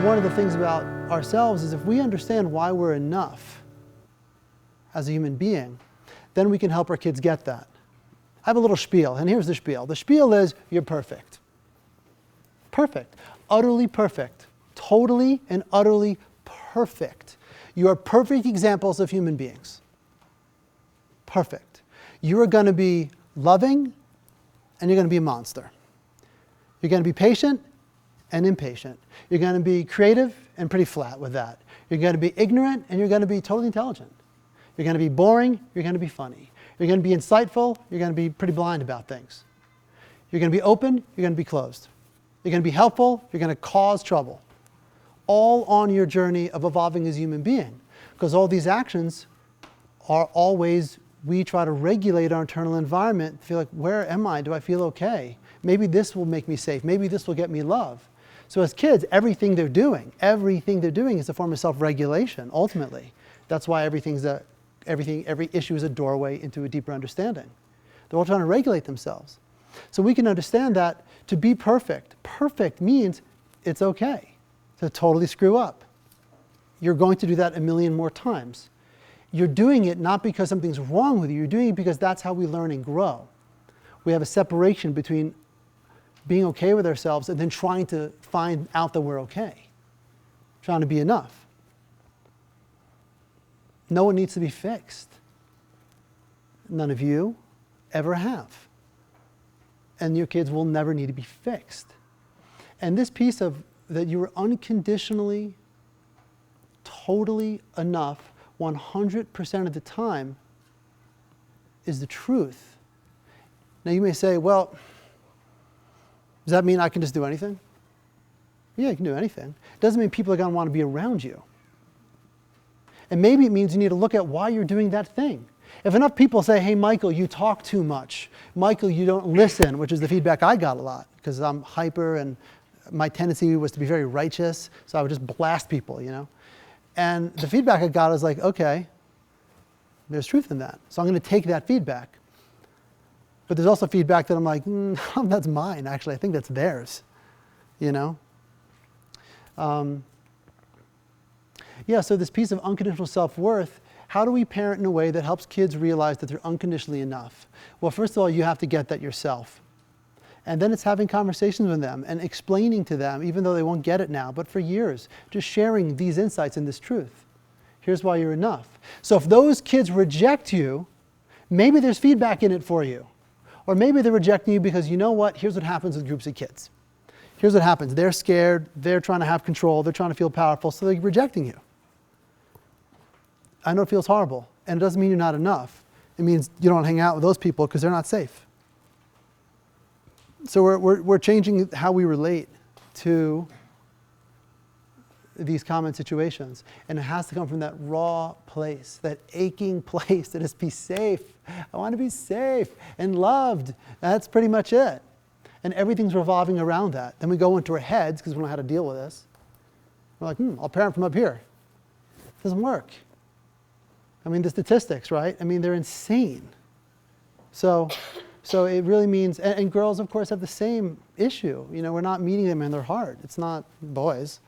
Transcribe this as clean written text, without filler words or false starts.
One of the things about ourselves is if we understand why we're enough as a human being, then we can help our kids get that. I have a little spiel, and here's the spiel. The spiel is, you're perfect. Perfect. Utterly perfect. Totally and utterly perfect. You are perfect examples of human beings. Perfect. You are going to be loving, and you're going to be a monster. You're going to be patient and impatient. You're going to be creative and pretty flat with that. You're going to be ignorant, and you're going to be totally intelligent. You're going to be boring, you're going to be funny. You're going to be insightful, you're going to be pretty blind about things. You're going to be open, you're going to be closed. You're going to be helpful, you're going to cause trouble. All on your journey of evolving as a human being. Because all these actions are always, we try to regulate our internal environment, feel like, where am I? Do I feel okay? Maybe this will make me safe. Maybe this will get me love. So as kids, everything they're doing is a form of self-regulation, ultimately. That's why every issue is a doorway into a deeper understanding. They're all trying to regulate themselves. So we can understand that to be perfect means it's okay to totally screw up. You're going to do that a million more times. You're doing it not because something's wrong with you, you're doing it because that's how we learn and grow. We have a separation between being okay with ourselves and then trying to find out that we're okay, trying to be enough. No one needs to be fixed. None of you ever have. And your kids will never need to be fixed. And this piece of that you are unconditionally, totally enough, 100% of the time is the truth. Now you may say, well, does that mean I can just do anything? Yeah, you can do anything. It doesn't mean people are going to want to be around you. And maybe it means you need to look at why you're doing that thing. If enough people say, hey, Michael, you talk too much. Michael, you don't listen, which is the feedback I got a lot, because I'm hyper and my tendency was to be very righteous, so I would just blast people, you know. And the feedback I got is like, okay, there's truth in that. So I'm going to take that feedback. But there's also feedback that I'm like, that's mine, actually. I think that's theirs, you know. Yeah, so this piece of unconditional self-worth, how do we parent in a way that helps kids realize that they're unconditionally enough? Well, first of all, you have to get that yourself. And then it's having conversations with them and explaining to them, even though they won't get it now, but for years, just sharing these insights and this truth. Here's why you're enough. So if those kids reject you, maybe there's feedback in it for you. Or maybe they're rejecting you because, you know what, here's what happens with groups of kids. Here's what happens. They're scared, they're trying to have control, they're trying to feel powerful, so they're rejecting you. I know it feels horrible, and it doesn't mean you're not enough. It means you don't hang out with those people because they're not safe. So we're changing how we relate to these common situations. And it has to come from that raw place, that aching place to just be safe. I want to be safe and loved. That's pretty much it. And everything's revolving around that. Then we go into our heads because we don't know how to deal with this. We're like, I'll parent from up here. It doesn't work. I mean, the statistics, right? I mean, they're insane. So it really means, and girls, of course, have the same issue. You know, we're not meeting them in their heart. It's not boys.